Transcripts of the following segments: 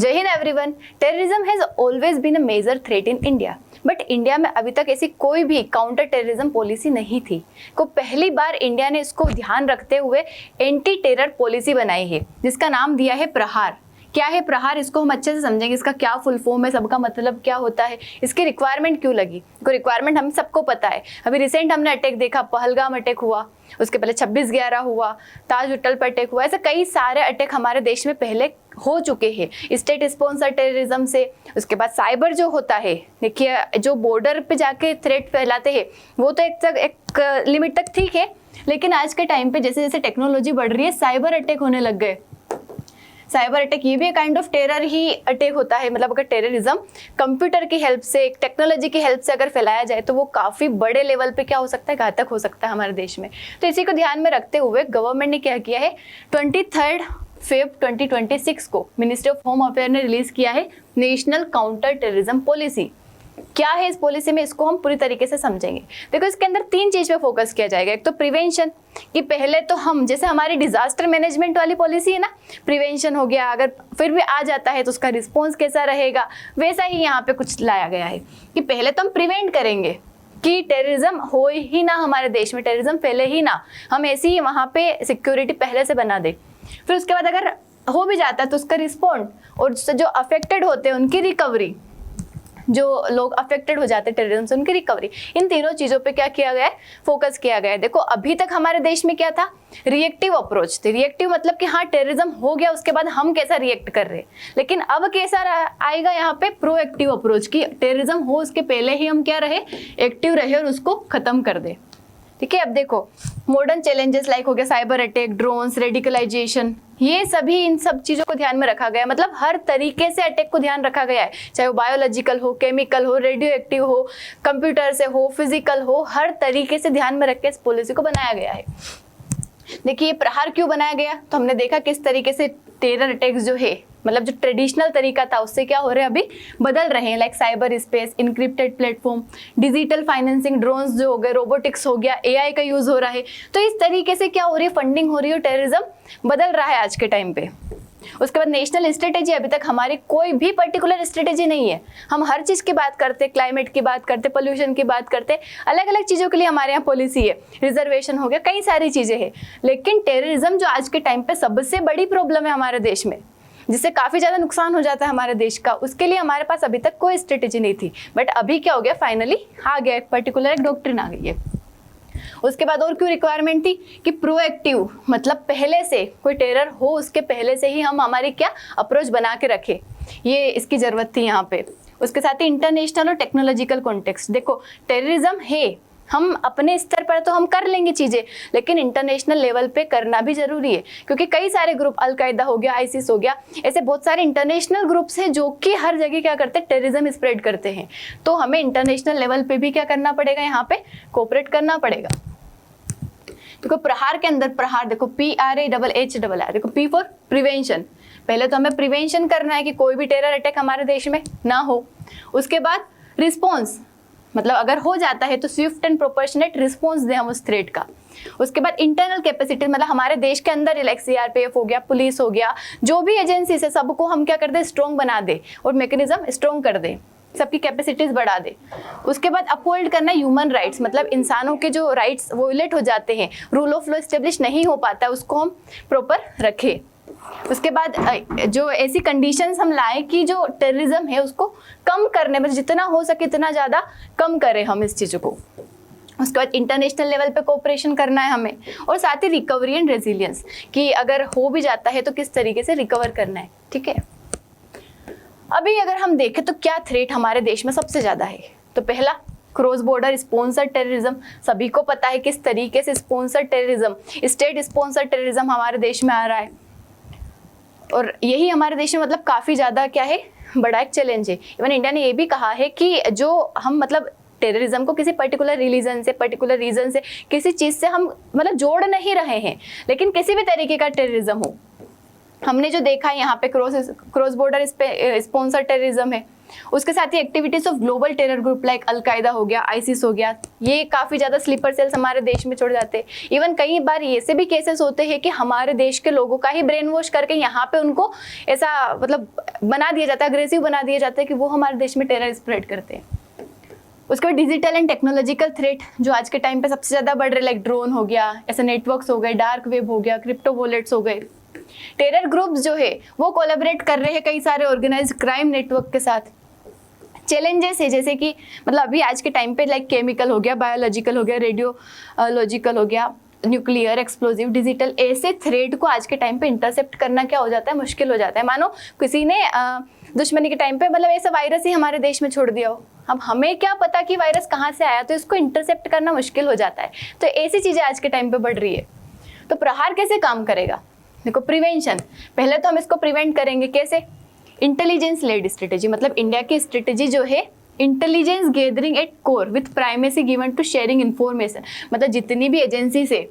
जय Hind everyone. Terrorism has always been a major threat in India, but India में अभी तक ऐसी कोई भी काउंटर टेररिज्म पॉलिसी नहीं थी। को पहली बार इंडिया ने इसको ध्यान रखते हुए एंटी टेरर पॉलिसी बनाई है, जिसका नाम दिया है प्रहार। क्या है प्रहार, इसको हम अच्छे से समझेंगे। इसका क्या फुल फॉर्म है, सबका मतलब क्या होता है, इसकी रिक्वायरमेंट क्यों लगी। को रिक्वायरमेंट हम सबको पता है। अभी रिसेंट हमने अटैक देखा, पहलगाम अटैक हुआ, उसके पहले 26/11 हुआ, ताज होटल पर अटैक हुआ। ऐसे कई सारे अटैक हमारे देश में पहले हो चुके हैं स्टेट स्पॉन्सर टेररिज्म से। उसके बाद साइबर जो होता है, देखिए जो बॉर्डर पे जाके थ्रेट फैलाते हैं, वो तो एक लिमिट तक ठीक है, लेकिन आज के टाइम पे जैसे जैसे टेक्नोलॉजी बढ़ रही है, साइबर अटैक होने लग गए। साइबर अटैक ये भी एक kind of terror he attack होता है। मतलब अगर टेररिज्म कंप्यूटर की हेल्प से, टेक्नोलॉजी की हेल्प से अगर फैलाया जाए तो वो काफ़ी बड़े लेवल पे क्या हो सकता है, घातक हो सकता है हमारे देश में। तो इसी को ध्यान में रखते हुए गवर्नमेंट ने क्या किया है, 23 फेब 2026 को मिनिस्ट्री ऑफ होम अफेयर ने रिलीज किया है नेशनल काउंटर टेररिज्म पॉलिसी। क्या है इस पॉलिसी में, इसको हम पूरी तरीके से समझेंगे। देखो इसके अंदर 3 चीज पे फोकस किया जाएगा। एक तो प्रिवेंशन, कि पहले तो हम जैसे हमारी डिजास्टर मैनेजमेंट वाली पॉलिसी है ना, प्रिवेंशन हो गया, अगर फिर भी आ जाता है तो उसका रिस्पॉन्स कैसा रहेगा, वैसा ही यहाँ पे कुछ लाया गया है कि पहले तो हम प्रिवेंट करेंगे कि टेररिज्म हो ही ना, हमारे देश में टेररिज्म फैले ही ना, हम ऐसी ही वहाँ पे सिक्योरिटी पहले से बना दे। फिर उसके बाद अगर हो भी जाता है तो उसका रिस्पॉन्ड, और जो अफेक्टेड होते हैं उनकी रिकवरी, जो लोग अफेक्टेड हो जाते हैं टेररिज्म से उनकी रिकवरी। इन तीनों चीजों पे क्या किया गया है, फोकस किया गया है। देखो अभी तक हमारे देश में क्या था, रिएक्टिव अप्रोच थी। रिएक्टिव मतलब कि हाँ टेररिज्म हो गया, उसके बाद हम कैसा रिएक्ट कर रहे हैं। लेकिन अब कैसा आएगा यहाँ पे, प्रोएक्टिव अप्रोच, की टेररिज्म हो उसके पहले ही हम क्या रहे, एक्टिव रहे और उसको खत्म कर दे। ठीक है, अब देखो मॉडर्न चैलेंजेस लाइक हो गया साइबर अटैक, ड्रोन्स, रेडिकलाइजेशन, ये सभी इन सब चीजों को ध्यान में रखा गया है। मतलब हर तरीके से अटैक को ध्यान रखा गया है, चाहे वो बायोलॉजिकल हो, केमिकल हो, रेडियो एक्टिव हो, कंप्यूटर से हो, फिजिकल हो, हर तरीके से ध्यान में रख के इस पॉलिसी को बनाया गया है। देखिए प्रहार क्यों बनाया गया, तो हमने देखा किस तरीके से टेरर अटैक्स जो है, मतलब जो ट्रेडिशनल तरीका था उससे क्या हो रहे हैं, अभी बदल रहे हैं। Like cyber space, encrypted platform, digital financing, drones जो हो गए, रोबोटिक्स हो गया, एआई का यूज हो रहा है। तो इस तरीके से क्या हो रही है, फंडिंग हो रही है, टेररिज्म बदल रहा है आज के टाइम पे। उसके बाद नेशनल स्ट्रेटेजी, अभी तक हमारी कोई भी पर्टिकुलर स्ट्रेटेजी नहीं है। हम हर चीज की बात करते, क्लाइमेट की बात करते, पोल्यूशन की बात करते, अलग अलग चीजों के लिए हमारे यहाँ पॉलिसी है, रिजर्वेशन हो गया, कई सारी चीजें हैं। लेकिन टेररिज्म जो आज के टाइम पे सबसे बड़ी प्रॉब्लम है हमारे देश में, जिससे काफी ज्यादा नुकसान हो जाता है हमारे देश का, उसके लिए हमारे पास अभी तक कोई स्ट्रेटेजी नहीं थी। बट अभी क्या हो गया, फाइनली आ गया, एक पर्टिकुलर एक डॉक्ट्रिन आ गई है। उसके बाद और क्यों रिक्वायरमेंट थी, कि प्रोएक्टिव, मतलब पहले से कोई टेरर हो उसके पहले से ही हम हमारी क्या अप्रोच बना के रखे, ये इसकी जरूरत थी यहाँ पे। उसके साथ ही इंटरनेशनल और टेक्नोलॉजिकल कॉन्टेक्स्ट, देखो टेररिज्म है, हम अपने स्तर पर तो हम कर लेंगे चीजें, लेकिन इंटरनेशनल लेवल पे करना भी जरूरी है, क्योंकि कई सारे ग्रुप, अलकायदा हो गया, आईसिस हो गया, ऐसे बहुत सारे इंटरनेशनल ग्रुप्स हैं जो कि हर जगह क्या करते हैं, टेररिज्म स्प्रेड करते हैं। तो हमें इंटरनेशनल लेवल पे भी क्या करना पड़ेगा, यहाँ पे कोऑपरेट करना पड़ेगा। देखो प्रहार के अंदर, प्रहार देखो PRAHHR, देखो P फॉर प्रिवेंशन, पहले तो हमें प्रिवेंशन करना है कि कोई भी टेरर अटैक हमारे देश में ना हो। उसके बाद रिस्पॉन्स, मतलब अगर हो जाता है तो स्विफ्ट एंड प्रोपोर्शनेट रिस्पॉन्स दें हम उस थ्रेट का। उसके बाद इंटरनल कैपेसिटी, मतलब हमारे देश के अंदर लाइक CRPF हो गया, पुलिस हो गया, जो भी एजेंसीज है सबको हम क्या कर दे, स्ट्रॉन्ग बना दे और मैकेनिज्म स्ट्रॉन्ग कर दे, सबकी कैपेसिटीज बढ़ा दे। उसके बाद अपहोल्ड करना ह्यूमन राइट्स, मतलब इंसानों के जो राइट्स वोलेट हो जाते हैं, रूल ऑफ लॉ स्टेब्लिश नहीं हो पाता, उसको हम प्रॉपर रखें। उसके बाद जो ऐसी कंडीशंस हम लाए कि जो टेररिज्म है उसको कम करने में जितना हो सके इतना ज़्यादा कम करें हम इस चीज़ों को। उसके बाद इंटरनेशनल लेवल पे कोऑपरेशन करना है हमें, और साथ ही रिकवरी एंड रेजिलियंस, कि अगर हो भी जाता है तो किस तरीके से रिकवर करना है। ठीक है, अभी अगर हम देखें तो क्या थ्रेट हमारे देश में सबसे ज़्यादा है, तो पहला क्रॉस बॉर्डर स्पॉन्सर टेररिज्म। सभी को पता है किस तरीके से sponsor terrorism, state sponsor terrorism हमारे देश में आ रहा है, और यही हमारे देश में मतलब काफ़ी ज़्यादा क्या है, बड़ा एक चैलेंज है। इवन इंडिया ने ये भी कहा है कि जो हम मतलब टेररिज्म को किसी पर्टिकुलर रिलीजन से, पर्टिकुलर रीजन से, किसी चीज़ से हम मतलब जोड़ नहीं रहे हैं, लेकिन किसी भी तरीके का टेररिज्म हो। हमने जो देखा है यहाँ पे क्रॉस बॉर्डर स्पॉन्सर टेररिज्म है, उसके साथ ही activities of global terror group like Al Qaeda हो गया, आईसिस हो गया, ये काफ़ी ज़्यादा स्लीपर सेल्स हमारे देश में छोड़ जाते हैं। इवन कई बार ऐसे भी केसेस होते हैं कि हमारे देश के लोगों का ही ब्रेन वॉश करके यहाँ पे उनको ऐसा मतलब बना दिया जाता है, अग्रेसिव बना दिया जाता है कि वो हमारे देश में टेरर स्प्रेड करते हैं। उसके बाद डिजिटल एंड टेक्नोलॉजिकल थ्रेट जो आज के टाइम पे सबसे ज़्यादा बढ़ रहे, लाइक ड्रोन हो गया, ऐसे नेटवर्क्स हो गए, डार्क वेब हो गया, क्रिप्टो वॉलेट्स हो गए। टेरर ग्रुप्स जो है वो कोलैबोरेट कर रहे हैं कई सारे ऑर्गेनाइज्ड क्राइम नेटवर्क के साथ। चैलेंजेस है जैसे कि मतलब अभी आज के टाइम पे लाइक केमिकल हो गया, बायोलॉजिकल हो गया, रेडियोलॉजिकल हो गया, न्यूक्लियर, एक्सप्लोजिव, डिजिटल, ऐसे थ्रेट को आज के टाइम पे इंटरसेप्ट करना क्या हो जाता है, मुश्किल हो जाता है। मानो किसी ने दुश्मनी के टाइम पे मतलब ऐसा वायरस ही हमारे देश में छोड़ दिया हो, अब हमें क्या पता कि वायरस कहाँ से आया, तो इसको इंटरसेप्ट करना मुश्किल हो जाता है। तो ऐसी चीज़ें आज के टाइम पे बढ़ रही है। तो प्रहार कैसे काम करेगा? देखो, प्रिवेंशन, पहले तो हम इसको प्रिवेंट करेंगे कैसे? इंटेलिजेंस लेड स्ट्रेटेजी, मतलब इंडिया की स्ट्रेटेजी जो है intelligence gathering at core with primacy given to sharing information, मतलब जितनी भी एजेंसी से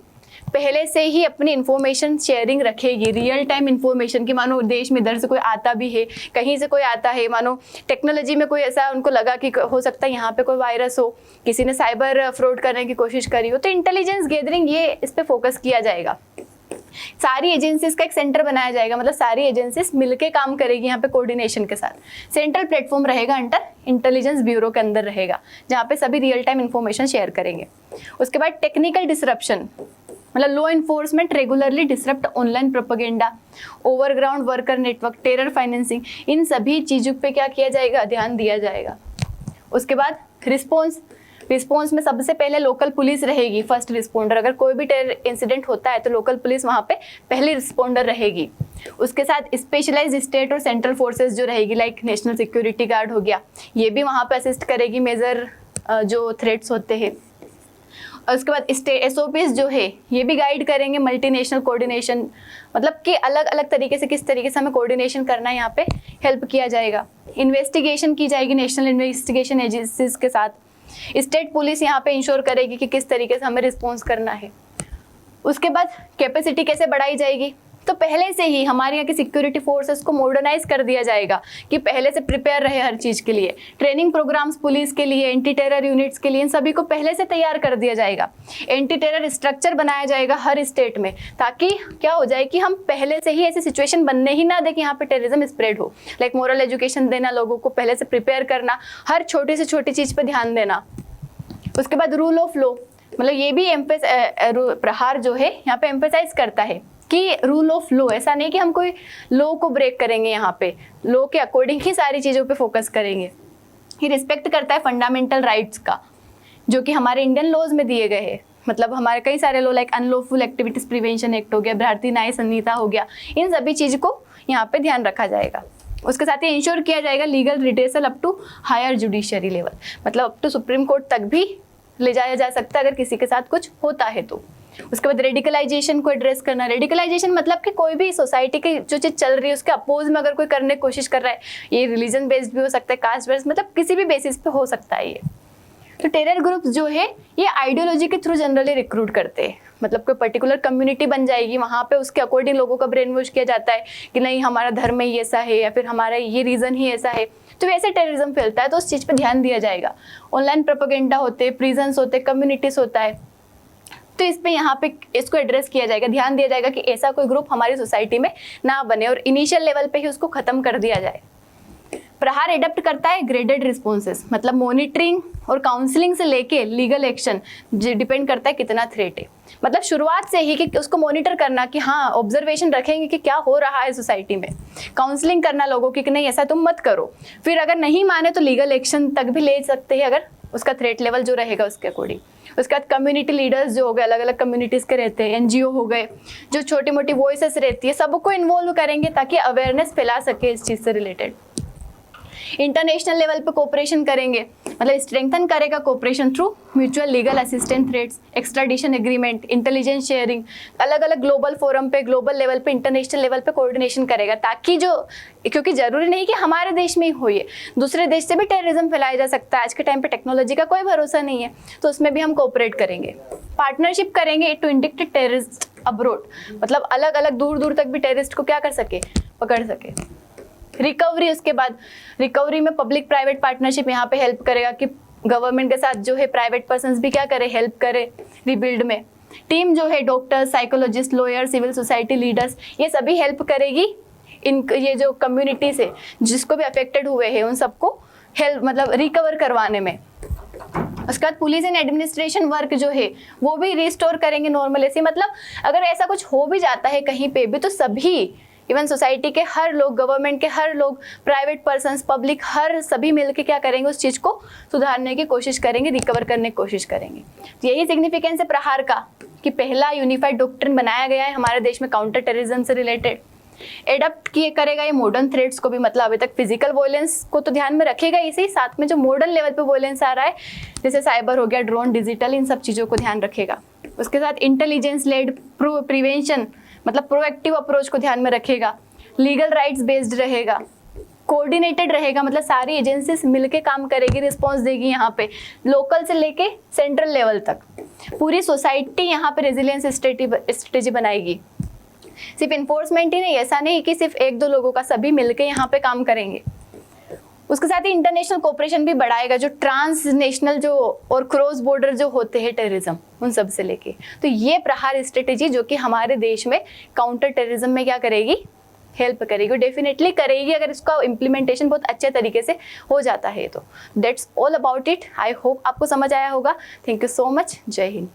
पहले से ही अपनी इन्फॉर्मेशन शेयरिंग रखेगी, रियल टाइम इन्फॉर्मेशन की। मानो देश में इधर से कोई आता भी है, कहीं से कोई आता है, मानो टेक्नोलॉजी में कोई ऐसा उनको लगा कि हो सकता है यहाँ पे कोई वायरस हो, किसी ने साइबर फ्रॉड करने की कोशिश करी हो, तो इंटेलिजेंस गैदरिंग ये इस पर फोकस किया जाएगा। सारी एजेंसीज का एक सेंटर बनाया जाएगा, मतलब सारी एजेंसीज मिलके काम करेगी यहाँ पे कोऑर्डिनेशन के साथ। सेंट्रल प्लेटफॉर्म रहेगा अंडर इंटेलिजेंस ब्यूरो के अंदर रहेगा, जहाँ पे सभी रियल टाइम इन्फॉर्मेशन शेयर करेंगे। उसके बाद टेक्निकल डिसरप्शन, मतलब law enforcement regularly disrupt online propaganda, overground worker network, terror financing, इन सभी चीज़ों पे क्या किया जाएगा? ध्यान दिया जाएगा। उसके बाद रिस्पॉन्स में सबसे पहले लोकल पुलिस रहेगी, फर्स्ट रिस्पॉन्डर। अगर कोई भी टेरर इंसिडेंट होता है तो लोकल पुलिस वहाँ पे पहली रिस्पॉन्डर रहेगी। उसके साथ स्पेशलाइज्ड स्टेट और सेंट्रल फोर्सेस जो रहेगी, लाइक नेशनल सिक्योरिटी गार्ड हो गया, ये भी वहाँ पे असिस्ट करेगी मेजर जो थ्रेट्स होते हैं। और उसके बाद SOPs जो है ये भी गाइड करेंगे मल्टीनेशनल कोऑर्डिनेशन, मतलब कि अलग अलग तरीके से किस तरीके से हमें कोऑर्डिनेशन करना है, यहाँ पे हेल्प किया जाएगा। इन्वेस्टिगेशन की जाएगी नेशनल इन्वेस्टिगेशन एजेंसीज के साथ। स्टेट पुलिस यहाँ पे इंश्योर करेगी कि किस तरीके से हमें रिस्पॉन्स करना है। उसके बाद कैपेसिटी कैसे बढ़ाई जाएगी? तो पहले से ही हमारे यहाँ की सिक्योरिटी फोर्सेस को मॉडर्नाइज कर दिया जाएगा कि पहले से प्रिपेयर रहे हर चीज़ के लिए। ट्रेनिंग प्रोग्राम्स पुलिस के लिए, एंटी टेरर यूनिट्स के लिए, इन सभी को पहले से तैयार कर दिया जाएगा। एंटी टेरर स्ट्रक्चर बनाया जाएगा हर स्टेट में, ताकि क्या हो जाए कि हम पहले से ही ऐसी सिचुएशन बनने ही ना दें कि यहाँ पे टेररिज्म स्प्रेड हो। लाइक मोरल एजुकेशन देना, लोगों को पहले से प्रिपेयर करना, हर छोटी से छोटी चीज़ पर ध्यान देना। उसके बाद रूल ऑफ लॉ, मतलब ये भी प्रहार जो है यहाँ पे एम्फेसाइज करता है कि रूल ऑफ लॉ, ऐसा नहीं कि हम कोई लॉ को ब्रेक करेंगे, यहाँ पे लॉ के अकॉर्डिंग ही सारी चीज़ों पे फोकस करेंगे। ये रिस्पेक्ट करता है फंडामेंटल राइट्स का, जो कि हमारे इंडियन लॉज में दिए गए हैं। मतलब हमारे कई सारे law like unlawful activities prevention act हो गया, भारतीय न्याय संहिता हो गया, इन सभी चीज़ को यहाँ पे ध्यान रखा जाएगा। उसके साथ ही इंश्योर किया जाएगा legal redressal up to higher judiciary level, मतलब अप टू सुप्रीम कोर्ट तक भी ले जाया जा सकता है अगर किसी के साथ कुछ होता है तो। उसके बाद रेडिकलाइजेशन को एड्रेस करना। रेडिकलाइजेशन मतलब कि कोई भी सोसाइटी की जो चीज़ चल रही है उसके अपोज में अगर कोई करने की कोशिश कर रहा है, ये रिलीजन बेस्ड भी हो सकता है, कास्ट बेस्ड, मतलब किसी भी बेसिस पे हो सकता है ये। तो टेरर ग्रुप्स जो है ये आइडियोलॉजी के थ्रू जनरली रिक्रूट करते हैं, मतलब कोई पर्टिकुलर कम्युनिटी बन जाएगी, वहाँ पे उसके अकॉर्डिंग लोगों का ब्रेन वॉश किया जाता है कि नहीं हमारा धर्म ही ऐसा है या फिर हमारा ये रीज़न ही ऐसा है, तो वैसे टेररिज्म फैलता है, तो उस चीज़ पे ध्यान दिया जाएगा। ऑनलाइन प्रोपेगेंडा होते हैं, प्रिजन्स होते हैं, कम्युनिटीज़ होता है, तो इस पे यहाँ पे इसको एड्रेस किया जाएगा, ध्यान दिया जाएगा कि ऐसा कोई ग्रुप हमारी सोसाइटी में ना बने और इनिशियल लेवल पे ही उसको खत्म कर दिया जाए। प्रहार एडप्ट करता है ग्रेडेड रिस्पॉन्सेस, मतलब मॉनिटरिंग और काउंसलिंग से लेके लीगल एक्शन डिपेंड करता है कितना थ्रेट है। मतलब शुरुआत से ही कि उसको मॉनिटर करना कि हाँ ऑब्जर्वेशन रखेंगे कि क्या हो रहा है सोसाइटी में, काउंसलिंग करना लोगों की कि नहीं ऐसा तुम मत करो, फिर अगर नहीं माने तो लीगल एक्शन तक भी ले सकते हैं अगर उसका थ्रेट लेवल जो रहेगा उसके अकॉर्डिंग। उसके बाद कम्युनिटी लीडर्स जो हो गए, अलग अलग कम्युनिटीज़ के रहते हैं, NGO हो गए, जो छोटी मोटी वॉइसेस रहती है, सबको इन्वॉल्व करेंगे ताकि अवेयरनेस फैला सके इस चीज़ से रिलेटेड। इंटरनेशनल लेवल पे कोऑपरेशन करेंगे, मतलब स्ट्रेंथन करेगा cooperation through mutual legal assistance threats, extradition agreement, intelligence sharing, अलग अलग ग्लोबल फोरम पे, ग्लोबल लेवल पे, इंटरनेशनल लेवल पे कोऑर्डिनेशन करेगा, ताकि जो, क्योंकि जरूरी नहीं कि हमारे देश में ही हो, ये दूसरे देश से भी टेररिज्म फैलाया जा सकता है। आज के टाइम पे टेक्नोलॉजी का कोई भरोसा नहीं है, तो उसमें भी हम कोऑपरेट करेंगे। पार्टनरशिप करेंगे टू इंडिक्ट टेररिस्ट अब्रोड, मतलब अलग अलग दूर दूर तक भी टेररिस्ट को क्या कर सके, पकड़ सके। रिकवरी, उसके बाद रिकवरी में पब्लिक प्राइवेट पार्टनरशिप यहाँ पे हेल्प करेगा कि गवर्नमेंट के साथ जो है प्राइवेट पर्सन्स भी क्या करे, हेल्प करे रिबिल्ड में। टीम जो है doctors, psychologist, lawyer, civil society leaders, ये सभी हेल्प करेगी इन ये जो कम्युनिटी से जिसको भी अफेक्टेड हुए हैं उन सबको हेल्प मतलब रिकवर करवाने में। उसके बाद पुलिस एंड एडमिनिस्ट्रेशन वर्क जो है वो भी रिस्टोर करेंगे नॉर्मल ऐसे। मतलब अगर ऐसा कुछ हो भी जाता है कहीं पे भी तो सभी इवन सोसाइटी के हर लोग, गवर्नमेंट के हर लोग, प्राइवेट पर्सन्स, पब्लिक, हर सभी मिलके क्या करेंगे, उस चीज़ को सुधारने की कोशिश करेंगे, रिकवर करने की कोशिश करेंगे। यही सिग्निफिकेंस है प्रहार का कि पहला यूनिफाइड डॉक्ट्रिन बनाया गया है हमारे देश में काउंटर टेररिज्म से रिलेटेड। एडप्ट किए करेगा ये मॉडर्न थ्रेट्स को भी, मतलब अभी तक फिजिकल वायलेंस को तो ध्यान में रखेगा इसी, साथ में जो मॉडर्न लेवल पे वायलेंस आ रहा है जैसे साइबर हो गया, ड्रोन, डिजिटल, इन सब चीज़ों को ध्यान रखेगा। उसके साथ इंटेलिजेंस लेड प्रिवेंशन मतलब प्रोएक्टिव अप्रोच को ध्यान में रखेगा। लीगल राइट्स बेस्ड रहेगा, कोऑर्डिनेटेड रहेगा, मतलब सारी एजेंसीज मिलके काम करेगी, रिस्पॉन्स देगी यहाँ पे लोकल से लेके सेंट्रल लेवल तक। पूरी सोसाइटी यहाँ पे रेजिलियंस स्ट्रेटेजी बनाएगी। सिर्फ इन्फोर्समेंट ही नहीं, ऐसा नहीं कि सिर्फ एक दो लोगों का, सभी मिलके यहाँ पे काम करेंगे। उसके साथ ही इंटरनेशनल कोऑपरेशन भी बढ़ाएगा, जो ट्रांसनेशनल जो और क्रॉस बॉर्डर जो होते हैं टेररिज्म उन सब से लेके। तो ये प्रहार स्ट्रेटेजी जो कि हमारे देश में काउंटर टेररिज्म में क्या करेगी, हेल्प करेगी, डेफिनेटली करेगी अगर इसका इम्प्लीमेंटेशन बहुत अच्छे तरीके से हो जाता है। तो that's all about it. I hope आपको समझ आया होगा। Thank you so much. जय हिंद।